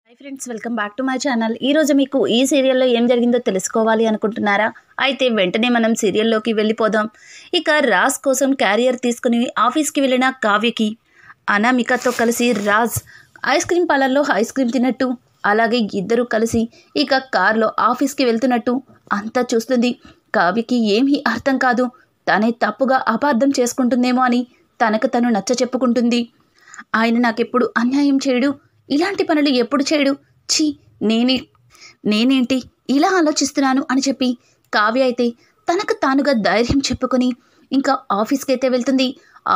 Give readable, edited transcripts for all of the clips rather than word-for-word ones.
Hi friends, welcome back to my channel. ఈరోజు మీకు ఈ సీరియల్లో ఏం జరిగిందో తెలుసుకోవాలి అనుకుంటున్నారా? అయితే వెంటనే మనం సీరియల్లోకి వెళ్ళిపోదాం. ఇక రాజ్ కోసం క్యారియర్ తీసుకుని ఆఫీస్కి వెళ్ళిన కావ్యకి అనామికతో కలిసి రాజ్ ఐస్ క్రీమ్ పార్లర్లో ఐస్ క్రీమ్ తిన్నట్టు, అలాగే ఇద్దరు కలిసి ఇక కార్లో ఆఫీస్కి వెళ్తున్నట్టు అంతా చూస్తుంది. కావ్యకి ఏమీ అర్థం కాదు. తనే తప్పుగా అపార్థం చేసుకుంటుందేమో అని తనకు తను నచ్చ చెప్పుకుంటుంది. ఆయన నాకెప్పుడు అన్యాయం చేయడు, ఇలాంటి పనులు ఎప్పుడు చేయడు, ఛీ నేనేంటి ఇలా ఆలోచిస్తున్నాను అని చెప్పి కావ్య అయితే తనకు తానుగా ధైర్యం చెప్పుకొని ఇంకా ఆఫీస్కి అయితే వెళ్తుంది.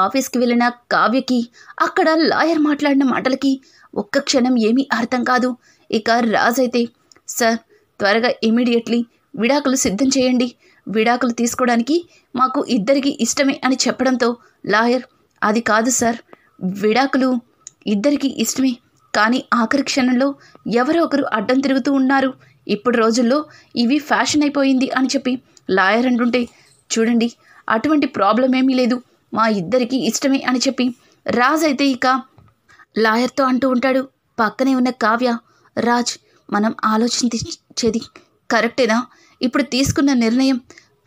ఆఫీస్కి వెళ్ళిన కావ్యకి అక్కడ లాయర్ మాట్లాడిన మాటలకి ఒక్క క్షణం ఏమీ అర్థం కాదు. ఇక రాజ్ అయితే, సార్ త్వరగా ఇమీడియట్లీ విడాకులు సిద్ధం చేయండి, విడాకులు తీసుకోవడానికి మాకు ఇద్దరికి ఇష్టమే అని చెప్పడంతో లాయర్, అది కాదు సార్, విడాకులు ఇద్దరికి ఇష్టమే, కానీ ఆఖరి క్షణంలో ఎవరో ఒకరు అడ్డం తిరుగుతూ ఉన్నారు, ఇప్పుడు రోజుల్లో ఇవి ఫ్యాషన్ అయిపోయింది అని చెప్పి లాయర్ అంటుంటే, చూడండి అటువంటి ప్రాబ్లం ఏమీ లేదు, మా ఇద్దరికి ఇష్టమే అని చెప్పి రాజ్ అయితే ఇక లాయర్తో అంటూ ఉంటాడు. పక్కనే ఉన్న కావ్య, రాజ్ మనం ఆలోచించేది కరెక్టేనా, ఇప్పుడు తీసుకున్న నిర్ణయం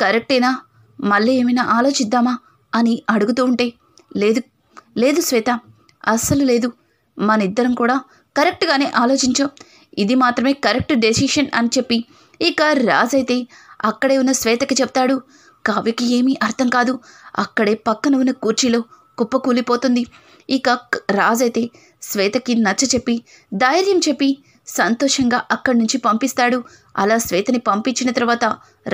కరెక్టేనా, మళ్ళీ ఏమైనా ఆలోచిద్దామా అని అడుగుతూ ఉంటే, లేదు లేదు శ్వేత, అస్సలు లేదు, మన ఇద్దరం కూడా కరెక్ట్గానే ఆలోచించాం, ఇది మాత్రమే కరెక్ట్ డెసిషన్ అని చెప్పి ఇక రాజ్ అయితే అక్కడే ఉన్న శ్వేతకి చెప్తాడు. కావ్యకి ఏమీ అర్థం కాదు. అక్కడే పక్కన ఉన్న కుర్చీలో కుప్పకూలిపోతుంది. ఇక రాజ్ అయితే శ్వేతకి నచ్చ చెప్పి ధైర్యం చెప్పి సంతోషంగా అక్కడి నుంచి పంపిస్తాడు. అలా శ్వేతని పంపించిన తర్వాత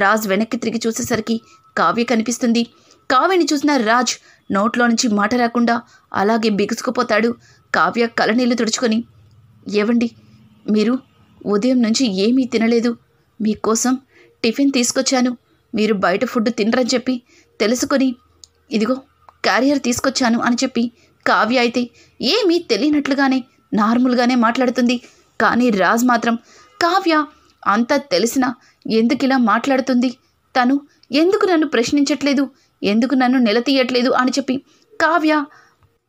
రాజ్ వెనక్కి తిరిగి చూసేసరికి కావ్య కనిపిస్తుంది. కావ్యని చూసిన రాజ్ నోట్లో నుంచి మాట రాకుండా అలాగే బిగుసుకుపోతాడు. కావ్య కళ్ళనీళ్ళు తుడుచుకొని, ఏవండి మీరు ఉదయం నుంచి ఏమీ తినలేదు, మీకోసం టిఫిన్ తీసుకొచ్చాను, మీరు బయట ఫుడ్ తినరని చెప్పి తెలుసుకొని ఇదిగో క్యారియర్ తీసుకొచ్చాను అని చెప్పి కావ్య అయితే ఏమీ తెలియనట్లుగానే నార్మల్గానే మాట్లాడుతుంది. కానీ రాజ్ మాత్రం, కావ్య అంతా తెలిసినా ఎందుకు ఇలా మాట్లాడుతుంది, తను ఎందుకు నన్ను ప్రశ్నించట్లేదు, ఎందుకు నన్ను నిలదీయట్లేదు అని చెప్పి కావ్య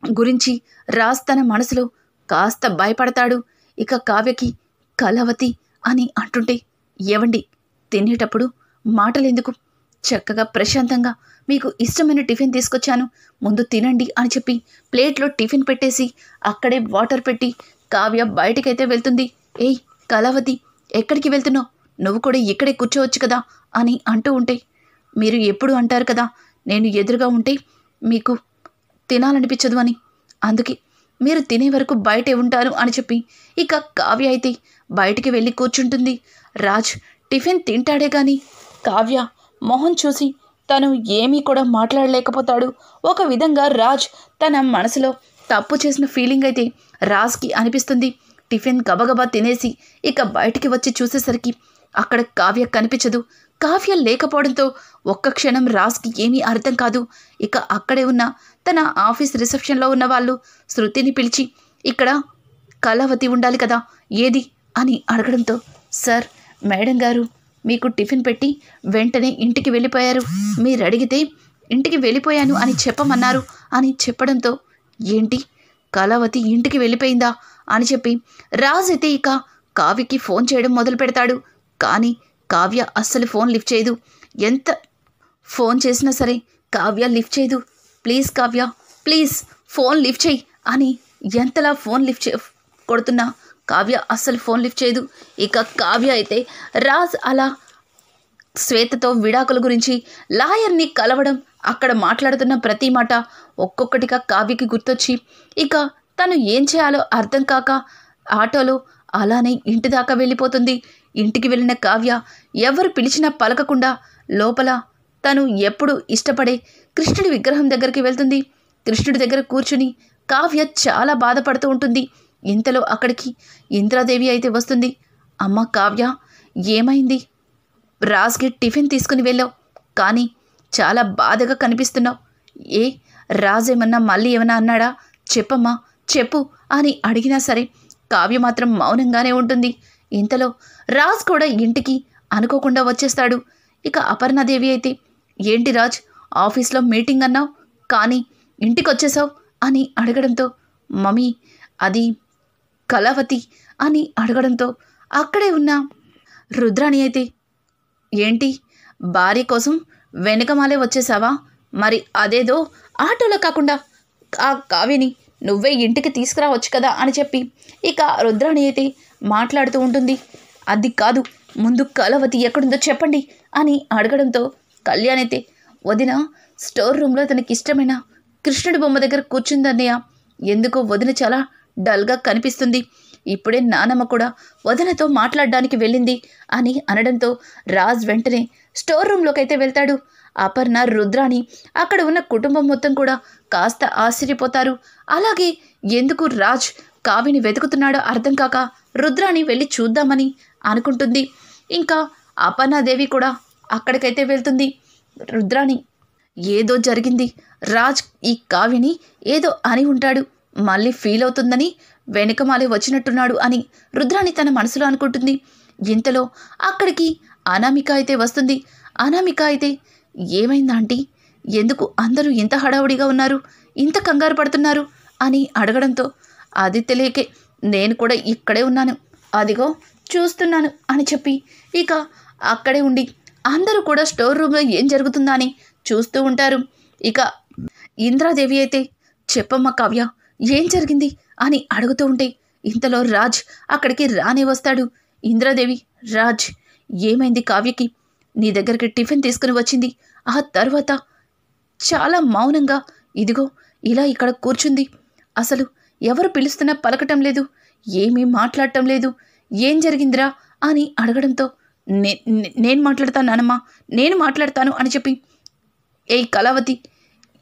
గురించి రాజ్ తన మనసులో కాస్త భయపడతాడు. ఇక కావ్యకి కలవతి అని అంటుంటే, ఏవండి తినేటప్పుడు మాటలెందుకు, చక్కగా ప్రశాంతంగా మీకు ఇష్టమైన టిఫిన్ తీసుకొచ్చాను, ముందు తినండి అని చెప్పి ప్లేట్లో టిఫిన్ పెట్టేసి అక్కడే వాటర్ పెట్టి కావ్య బయటికైతే వెళ్తుంది. ఏయ్ కలవతి, ఎక్కడికి వెళ్తున్నావు, నువ్వు కూడా ఇక్కడే కూర్చోవచ్చు కదా అని అంటూ ఉంటే, మీరు ఎప్పుడు అంటారు కదా నేను ఎదురుగా ఉంటే మీకు తినాలనిపించదు అని, అందుకే మీరు తినే వరకు బయటే ఉంటాను అని చెప్పి ఇక కావ్య అయితే బయటికి వెళ్ళి కూర్చుంటుంది. రాజ్ టిఫిన్ తింటాడే కానీ కావ్య మొహం చూసి తను ఏమీ కూడా మాట్లాడలేకపోతాడు. ఒక విధంగా రాజ్ తన మనసులో తప్పు చేసిన ఫీలింగ్ అయితే రాజ్కి అనిపిస్తుంది. టిఫిన్ గబగబా తినేసి ఇక బయటికి వచ్చి చూసేసరికి అక్కడ కావ్య కనిపించదు. కావ్య లేకపోవడంతో ఒక్క క్షణం రాజ్కి ఏమీ అర్థం కాదు. ఇక అక్కడే ఉన్న తన ఆఫీస్ రిసెప్షన్లో ఉన్న వాళ్ళు శృతిని పిలిచి, ఇక్కడ కళావతి ఉండాలి కదా, ఏది అని అడగడంతో, సార్ మేడం గారు మీకు టిఫిన్ పెట్టి వెంటనే ఇంటికి వెళ్ళిపోయారు, మీరు అడిగితే ఇంటికి వెళ్ళిపోయాను అని చెప్పమన్నారు అని చెప్పడంతో, ఏంటి కళావతి ఇంటికి వెళ్ళిపోయిందా అని చెప్పి రాజ్ అయితే ఇక కావ్యకి ఫోన్ చేయడం మొదలు పెడతాడు. కానీ కావ్య అస్సలు ఫోన్ లిఫ్ట్ చేయదు. ఎంత ఫోన్ చేసినా సరే కావ్య లిఫ్ట్ చేయదు. Please Kavya please phone lift చేయి అని ఎంతలా ఫోన్ లిఫ్ట్ కొడుతున్నా కావ్య అస్సలు ఫోన్ లిఫ్ట్ చేయదు. ఇక కావ్య అయితే రాజ్ అలా శ్వేతతో విడాకుల గురించి లాయర్ని కలవడం, అక్కడ మాట్లాడుతున్న ప్రతి మాట ఒక్కొక్కటిగా కావ్యకి గుర్తొచ్చి ఇక తను ఏం చేయాలో అర్థం కాక ఆటోలో అలానే ఇంటి దాకా వెళ్ళిపోతుంది. ఇంటికి వెళ్ళిన కావ్య ఎవరు పిలిచినా పలకకుండా లోపల తను ఎప్పుడు ఇష్టపడే కృష్ణుడి విగ్రహం దగ్గరికి వెళ్తుంది. కృష్ణుడి దగ్గర కూర్చుని కావ్య చాలా బాధపడుతూ ఉంటుంది. ఇంతలో అక్కడికి ఇంద్రాదేవి అయితే వస్తుంది. అమ్మ కావ్య, ఏమైంది, రాజ్కి టిఫిన్ తీసుకుని వెళ్ళావు కానీ చాలా బాధగా కనిపిస్తున్నావు, ఏ రాజ్ ఏమన్నా మళ్ళీ ఏమన్నా అన్నాడా, చెప్పమ్మా చెప్పు అని అడిగినా సరే కావ్య మాత్రం మౌనంగానే ఉంటుంది. ఇంతలో రాజ్ కూడా ఇంటికి అనుకోకుండా వచ్చేస్తాడు. ఇక అపర్ణాదేవి అయితే, ఏంటి రాజ్ ఆఫీస్లో మీటింగ్ అన్నావు కానీ ఇంటికి వచ్చేసావు అని అడగడంతో, మమ్మీ అది కళావతి అని అడగడంతో అక్కడే ఉన్న రుద్రాణి అయితే, ఏంటి భార్య కోసం వెనకమాలే వచ్చేసావా? మరి అదేదో ఆటోలో కాకుండా ఆ కావ్యని నువ్వే ఇంటికి తీసుకురావచ్చు కదా అని చెప్పి ఇక రుద్రాణి అయితే మాట్లాడుతూ ఉంటుంది. అది కాదు, ముందు కళావతి ఎక్కడుందో చెప్పండి అని అడగడంతో కళ్యాణ్ అయితే, వదిన స్టోర్ రూమ్లో తనకి ఇష్టమైన కృష్ణుడి బొమ్మ దగ్గర కూర్చుందన్నయ్య. ఎందుకో వదిన చాలా డల్గా కనిపిస్తుంది. ఇప్పుడే నానమ్మ కూడా వదినతో మాట్లాడడానికి వెళ్ళింది అని అనడంతో రాజ్ వెంటనే స్టోర్ రూమ్లోకి అయితే వెళ్తాడు. అపర్ణ, రుద్రాణి, అక్కడ ఉన్న కుటుంబం మొత్తం కూడా కాస్త ఆశ్చర్యపోతారు. అలాగే ఎందుకు రాజ్ కావ్యని వెతుకుతున్నాడో అర్థం కాక రుద్రాణి వెళ్ళి చూద్దామని అనుకుంటుంది. ఇంకా అపర్ణాదేవి కూడా అక్కడికైతే వెళ్తుంది. రుద్రాణి, ఏదో జరిగింది, రాజ్ ఈ కావ్యని ఏదో అని ఉంటాడు, మళ్ళీ ఫీల్ అవుతుందని వెనుకమాలే వచ్చినట్టున్నాడు అని రుద్రాణి తన మనసులో అనుకుంటుంది. ఇంతలో అక్కడికి అనామిక అయితే వస్తుంది. అనామిక అయితే, ఏమైందా ఆంటీ, ఎందుకు అందరూ ఇంత హడావుడిగా ఉన్నారు, ఇంత కంగారు పడుతున్నారు అని అడగడంతో, అది తెలియకే నేను కూడా ఇక్కడే ఉన్నాను, అదిగో చూస్తున్నాను అని చెప్పి ఇక అక్కడే ఉండి అందరూ కూడా స్టోర్ రూమ్లో ఏం జరుగుతుందా అని చూస్తూ ఉంటారు. ఇక ఇంద్రాదేవి అయితే, చెప్పమ్మ కావ్య, ఏం జరిగింది అని అడుగుతూ ఉంటే ఇంతలో రాజ్ అక్కడికి రానే వస్తాడు. ఇంద్రాదేవి, రాజ్, ఏమైంది కావ్యకి? నీ దగ్గరికి టిఫిన్ తీసుకుని వచ్చింది, ఆ తర్వాత చాలా మౌనంగా ఇదిగో ఇలా ఇక్కడ కూర్చుంది, అసలు ఎవరు పిలుస్తున్నా పలకటం లేదు, ఏమీ మాట్లాడటం లేదు, ఏం జరిగిందిరా అని అడగడంతో, నేను మాట్లాడతాను నానమ్మ, నేను మాట్లాడతాను అని చెప్పి, ఏయ్ కళావతి,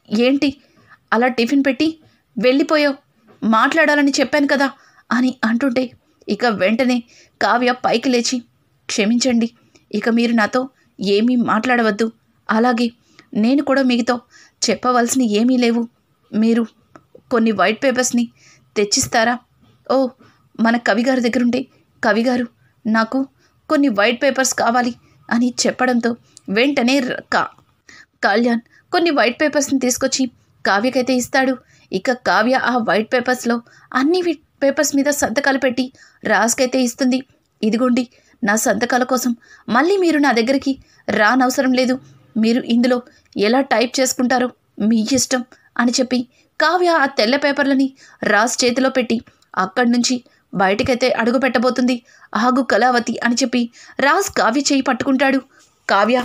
ఏంటి అలా టిఫిన్ పెట్టి వెళ్ళిపోయావు, మాట్లాడాలని చెప్పాను కదా అని అంటుంటే ఇక వెంటనే కావ్య పైకి లేచి, క్షమించండి, ఇక మీరు నాతో ఏమీ మాట్లాడవద్దు, అలాగే నేను కూడా మీతో చెప్పవలసిన ఏమీ లేవు, మీరు కొన్ని వైట్ పేపర్స్ని తెచ్చిస్తారా? ఓ, మన కవిగారి దగ్గరుంటే, కవిగారు నాకు కొన్ని వైట్ పేపర్స్ కావాలి అని చెప్పడంతో వెంటనే కళ్యాణ్ కొన్ని వైట్ పేపర్స్ని తీసుకొచ్చి కావ్యకైతే ఇస్తాడు. ఇక కావ్య ఆ వైట్ పేపర్స్లో అన్ని పేపర్స్ మీద సంతకాలు పెట్టి రాజ్కైతే ఇస్తుంది. ఇదిగోండి నా సంతకాల కోసం మళ్ళీ మీరు నా దగ్గరికి రానవసరం లేదు, మీరు ఇందులో ఎలా టైప్ చేసుకుంటారో మీ ఇష్టం అని చెప్పి కావ్య ఆ తెల్ల పేపర్లని రాజ్ చేతిలో పెట్టి అక్కడి నుంచి బయటకైతే అడుగు పెట్టబోతుంది. ఆగు కళావతి అని చెప్పి రాజ్ కావ్య చేయి పట్టుకుంటాడు. కావ్య,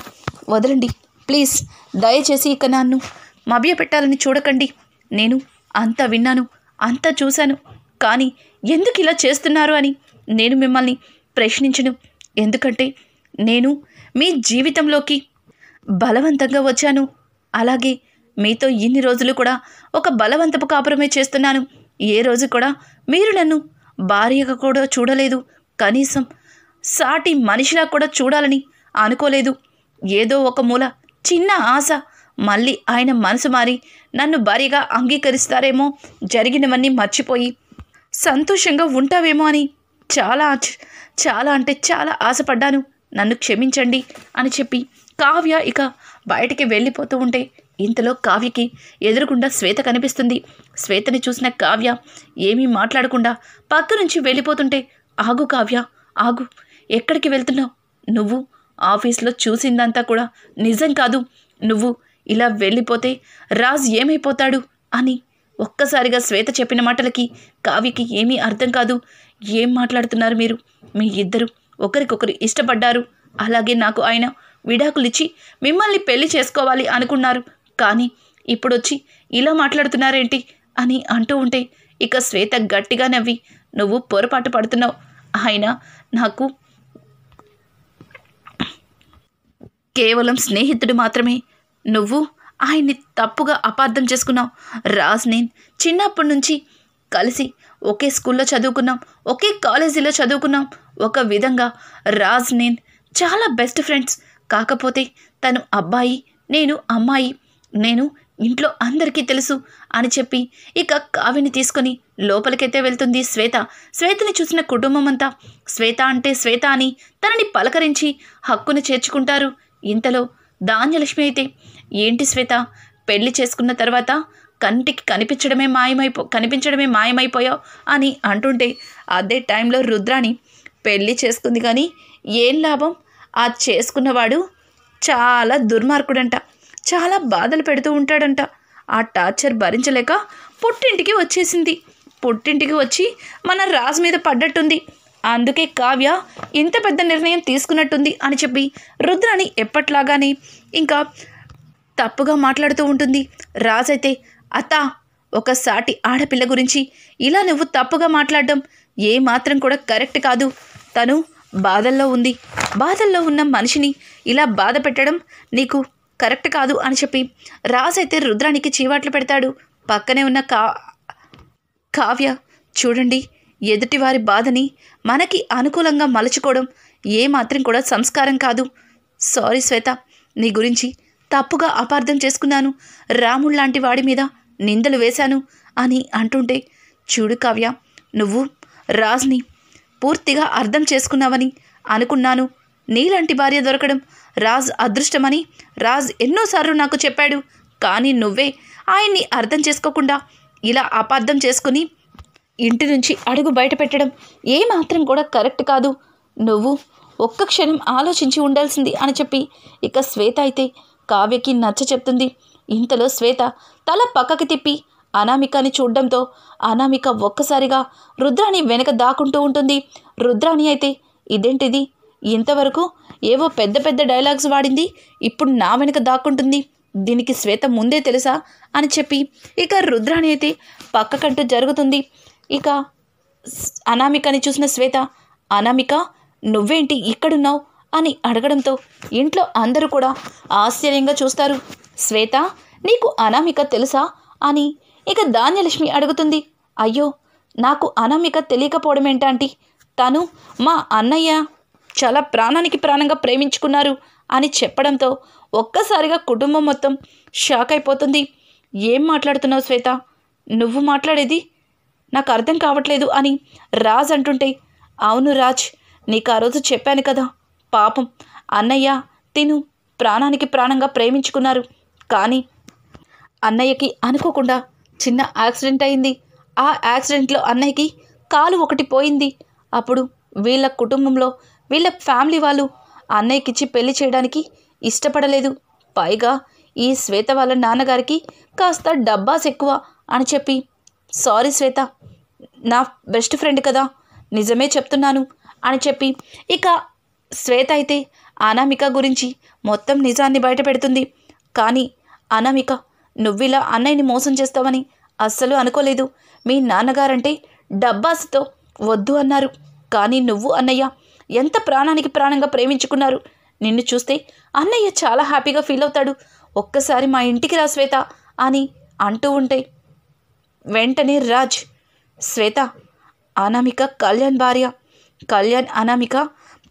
వదలండి ప్లీజ్, దయచేసి ఇక నన్ను మభ్య పెట్టాలని చూడకండి, నేను అంతా విన్నాను, అంతా చూశాను, కానీ ఎందుకు ఇలా చేస్తున్నారు అని నేను మిమ్మల్ని ప్రశ్నించను, ఎందుకంటే నేను మీ జీవితంలోకి బలవంతంగా వచ్చాను, అలాగే మీతో ఇన్ని రోజులు కూడా ఒక బలవంతపు కాపురమే చేస్తున్నాను, ఏ రోజు కూడా మీరు నన్ను భార్యగా కూడా చూడలేదు, కనీసం సాటి మనిషిలా కూడా చూడాలని అనుకోలేదు, ఏదో ఒక మూల చిన్న ఆశ మళ్ళీ ఆయన మనసు మారి నన్ను భార్యగా అంగీకరిస్తారేమో, జరిగినవన్నీ మర్చిపోయి సంతోషంగా ఉంటావేమో అని చాలా అంటే చాలా ఆశపడ్డాను, నన్ను క్షమించండి అని చెప్పి కావ్య ఇక బయటికి వెళ్ళిపోతూ ఉంటే ఇంతలో కావ్యకి ఎదురుగుండా శ్వేత కనిపిస్తుంది. శ్వేతని చూసిన కావ్య ఏమీ మాట్లాడకుండా పక్క నుంచి వెళ్ళిపోతుంటే, ఆగు కావ్య, ఆగు, ఎక్కడికి వెళ్తున్నావు? నువ్వు ఆఫీస్లో చూసిందంతా కూడా నిజం కాదు, నువ్వు ఇలా వెళ్ళిపోతే రాజ్ ఏమైపోతాడు అని ఒక్కసారిగా శ్వేత చెప్పిన మాటలకి కావ్యకి ఏమీ అర్థం కాదు. ఏం మాట్లాడుతున్నారు మీరు? మీ ఇద్దరు ఒకరికొకరు ఇష్టపడ్డారు, అలాగే నాకు ఆయన విడాకులిచ్చి మిమ్మల్ని పెళ్లి చేసుకోవాలి అనుకున్నారు, కానీ ఇప్పుడొచ్చి ఇలా మాట్లాడుతున్నారేంటి అని అంటూ ఉంటే ఇక శ్వేత గట్టిగా నవ్వి, నువ్వు పొరపాటు పడుతున్నావు, ఆయన నాకు కేవలం స్నేహితుడు మాత్రమే, నువ్వు ఆయన్ని తప్పుగా అపార్థం చేసుకున్నావు. రాజ్ నేను చిన్నప్పటి నుంచి కలిసి ఒకే స్కూల్లో చదువుకున్నాం, ఒకే కాలేజీలో చదువుకున్నాం, ఒక విధంగా రాజ్ నేను చాలా బెస్ట్ ఫ్రెండ్స్, కాకపోతే తను అబ్బాయి, నేను అమ్మాయి, నేను ఇంట్లో అందరికీ తెలుసు అని చెప్పి ఇక కావ్యని తీసుకొని లోపలికైతే వెళ్తుంది శ్వేత. శ్వేతని చూసిన కుటుంబం అంతా శ్వేత అంటే శ్వేత అని తనని పలకరించి హక్కును చేర్చుకుంటారు. ఇంతలో ధాన్యలక్ష్మి అయితే, ఏంటి శ్వేత, పెళ్లి చేసుకున్న తర్వాత కంటికి కనిపించడమే మాయమైపోయావు అని అంటుంటే అదే టైంలో రుద్రాణి పెళ్లి చేసుకుంది కానీ ఏం లాభం, ఆ చేసుకున్నవాడు చాలా దుర్మార్గుడంట, చాలా బాధలు పెడుతూ ఉంటాడంట. ఆ టార్చర్ భరించలేక పుట్టింటికి వచ్చేసింది. పుట్టింటికి వచ్చి మన రాజు మీద పడ్డట్టుంది. అందుకే కావ్య ఇంత పెద్ద నిర్ణయం తీసుకున్నట్టుంది అని చెప్పి రుద్రాణి ఎప్పట్లాగానే ఇంకా తప్పుగా మాట్లాడుతూ ఉంటుంది. రాజైతే అత్త, ఒక సాటి ఆడపిల్ల గురించి ఇలా నువ్వు తప్పుగా మాట్లాడడం ఏమాత్రం కూడా కరెక్ట్ కాదు. తను బాధల్లో ఉంది, బాధల్లో ఉన్న మనిషిని ఇలా బాధ పెట్టడం నీకు కరెక్ట్ కాదు అని చెప్పి రాజైతే రుద్రానికి చీవాట్లు పెడతాడు. పక్కనే ఉన్న కావ్య, చూడండి, ఎదుటివారి బాధని మనకి అనుకూలంగా మలుచుకోవడం ఏమాత్రం కూడా సంస్కారం కాదు. సారీ శ్వేత, నీ గురించి తప్పుగా అపార్థం చేసుకున్నాను, రాముడు లాంటి వాడి మీద నిందలు వేశాను అని అంటుంటే, చూడు కావ్య, నువ్వు రాజ్ని పూర్తిగా అర్థం చేసుకున్నావని అనుకున్నాను. నీలాంటి భార్య దొరకడం రాజ్ అదృష్టమని రాజ్ ఎన్నోసార్లు నాకు చెప్పాడు. కానీ నువ్వే ఆయన్ని అర్థం చేసుకోకుండా ఇలా అపార్థం చేసుకుని ఇంటి నుంచి అడుగు బయట పెట్టడం ఏమాత్రం కూడా కరెక్ట్ కాదు. నువ్వు ఒక్క క్షణం ఆలోచించి ఉండాల్సింది అని చెప్పి ఇక శ్వేత అయితే కావ్యకి నచ్చ చెప్తుంది. ఇంతలో శ్వేత తల పక్కకి తిప్పి అనామికని చూడడంతో అనామిక ఒక్కసారిగా రుద్రాణి వెనక దాక్కుంటూ ఉంటుంది. రుద్రాణి అయితే ఇదేంటిది, ఇంతవరకు ఏవో పెద్ద పెద్ద డైలాగ్స్ వాడింది, ఇప్పుడు నా వెనక దాక్కుంటుంది, దీనికి శ్వేత ముందే తెలుసా అని చెప్పి ఇక రుద్రాణి అయితే పక్కకంటూ జరుగుతుంది. ఇక అనామికని చూసిన శ్వేత, అనామిక నువ్వేంటి ఇక్కడున్నావు అని అడగడంతో ఇంట్లో అందరూ కూడా ఆశ్చర్యంగా చూస్తారు. శ్వేత, నీకు అనామిక తెలుసా అని ఇక ధాన్యలక్ష్మి అడుగుతుంది. అయ్యో, నాకు అనామిక తెలియకపోవడం ఏంటంటే, తను మా అన్నయ్య చాలా ప్రాణానికి ప్రాణంగా ప్రేమించుకున్నారు అని చెప్పడంతో ఒక్కసారిగా కుటుంబం మొత్తం షాక్ అయిపోతుంది. ఏం మాట్లాడుతున్నావు శ్వేత, నువ్వు మాట్లాడేది నాకు అర్థం కావట్లేదు అని రాజ్ అంటుంటే, అవును రాజ్, నీకు ఆ రోజు చెప్పాను కదా, పాపం అన్నయ్య తిను ప్రాణానికి ప్రాణంగా ప్రేమించుకున్నారు. కానీ అన్నయ్యకి అనుకోకుండా చిన్న యాక్సిడెంట్ అయింది. ఆ యాక్సిడెంట్లో అన్నయ్యకి కాలు ఒకటి పోయింది. అప్పుడు వీళ్ళ కుటుంబంలో వీళ్ళ ఫ్యామిలీ వాళ్ళు అన్నయ్యకిచ్చి పెళ్లి చేయడానికి ఇష్టపడలేదు. పైగా ఈ శ్వేత వాళ్ళ నాన్నగారికి కాస్త డబ్బాస్ ఎక్కువ అని చెప్పి, సారీ శ్వేత, నా బెస్ట్ ఫ్రెండ్ కదా, నిజమే చెప్తున్నాను అని చెప్పి ఇక శ్వేత అయితే అనామిక గురించి మొత్తం నిజాన్ని బయట పెడుతుంది. కానీ అనామిక, నువ్విలా అన్నయ్యని మోసం చేస్తావని అస్సలు అనుకోలేదు. మీ నాన్నగారంటే డబ్బాస్తో వద్దు అన్నారు. కానీ నువ్వు అన్నయ్య ఎంత ప్రాణానికి ప్రాణంగా ప్రేమించుకున్నారు. నిన్ను చూస్తే అన్నయ్య చాలా హ్యాపీగా ఫీల్ అవుతాడు. ఒక్కసారి మా ఇంటికి రా శ్వేత అని అంటూ ఉంటే వెంటనే రాజ్, శ్వేత, అనామిక కళ్యాణ్ భార్య, కళ్యాణ్ అనామిక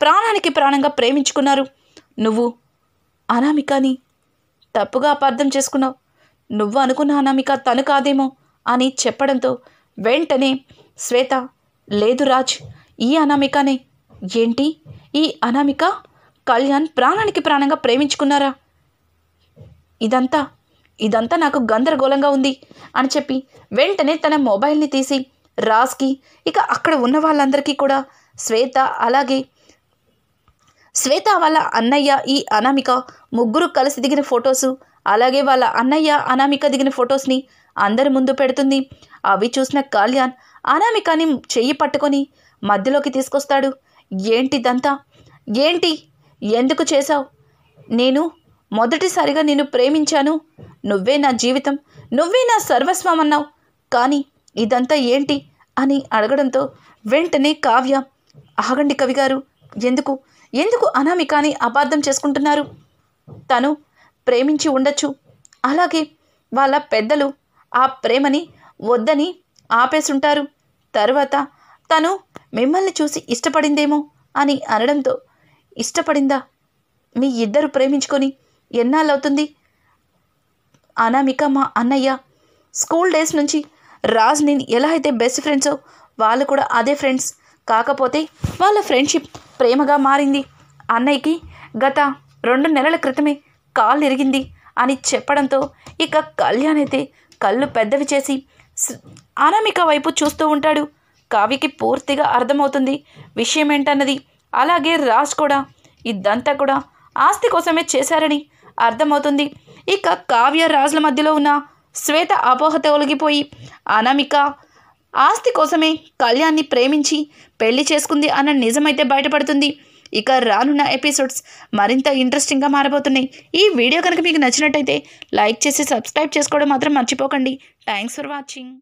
ప్రాణానికి ప్రాణంగా ప్రేమించుకున్నారు. నువ్వు అనామికని తప్పుగా అపార్థం చేసుకున్నావు. నువ్వు అనుకున్న అనామిక తను కాదేమో అని చెప్పడంతో వెంటనే శ్వేత, లేదు రాజ్, ఈ అనామికనే. ఏంటి, ఈ అనామిక కళ్యాణ్ ప్రాణానికి ప్రాణంగా ప్రేమించుకున్నారా? ఇదంతా నాకు గందరగోళంగా ఉంది అని చెప్పి వెంటనే తన మొబైల్ని తీసి రాజ్కి ఇక అక్కడ ఉన్న వాళ్ళందరికీ కూడా అలాగే శ్వేత వాళ్ళ అన్నయ్య ఈ అనామిక ముగ్గురు కలిసి దిగిన ఫొటోసు, అలాగే వాళ్ళ అన్నయ్య అనామిక దిగిన ఫొటోస్ని అందరి ముందు పెడుతుంది. అవి చూసిన కళ్యాణ్ అనామికని చెయ్యి పట్టుకొని మధ్యలోకి తీసుకొస్తాడు. ఏంటిదంతా, ఏంటి, ఎందుకు చేశావు? నేను మొదటిసారిగా నిన్ను ప్రేమించాను, నువ్వే నా జీవితం, నువ్వే నా సర్వస్వం అన్నావు. కానీ ఇదంతా ఏంటి అని అడగడంతో వెంటనే కావ్య, ఆగండి కవి గారు, ఎందుకు అనామికని అపార్థం చేసుకుంటున్నారు? తను ప్రేమించి ఉండొచ్చు, అలాగే వాళ్ళ పెద్దలు ఆ ప్రేమని వద్దని ఆపేసుంటారు. తర్వాత తను మిమ్మల్ని చూసి ఇష్టపడిందేమో అని అనడంతో, ఇష్టపడిందా? మీ ఇద్దరు ప్రేమించుకొని ఎన్నాళ్ళవుతుంది? అనామిక మా అన్నయ్య స్కూల్ డేస్ నుంచి రాజ్ నేను ఎలా అయితే బెస్ట్ ఫ్రెండ్సో వాళ్ళు కూడా అదే ఫ్రెండ్స్. కాకపోతే వాళ్ళ ఫ్రెండ్షిప్ ప్రేమగా మారింది. అన్నయ్యకి గత 2 నెలల క్రితమే కాలు ఇరిగింది అని చెప్పడంతో ఇక కళ్యాణ్ అయితే కళ్ళు పెద్దవి చేసి అనామిక వైపు చూస్తూ ఉంటాడు. కావ్యకి పూర్తిగా అర్థమవుతుంది విషయం ఏంటన్నది. అలాగే రాజ్ కూడా ఇదంతా కూడా ఆస్తి కోసమే చేశారని అర్థమవుతుంది. ఇక కావ్య రాజుల మధ్యలో ఉన్న శ్వేత అపోహ తొలగిపోయి అనామిక ఆస్తి కోసమే కళ్యాణ్ని ప్రేమించి పెళ్లి చేసుకుంది అన్న నిజమైతే బయటపడుతుంది. ఇక రానున్న ఎపిసోడ్స్ మరింత ఇంట్రెస్టింగ్గా మారబోతున్నాయి. ఈ వీడియో కనుక మీకు నచ్చినట్టయితే లైక్ చేసి సబ్స్క్రైబ్ చేసుకోవడం మాత్రం మర్చిపోకండి. Thanks for watching.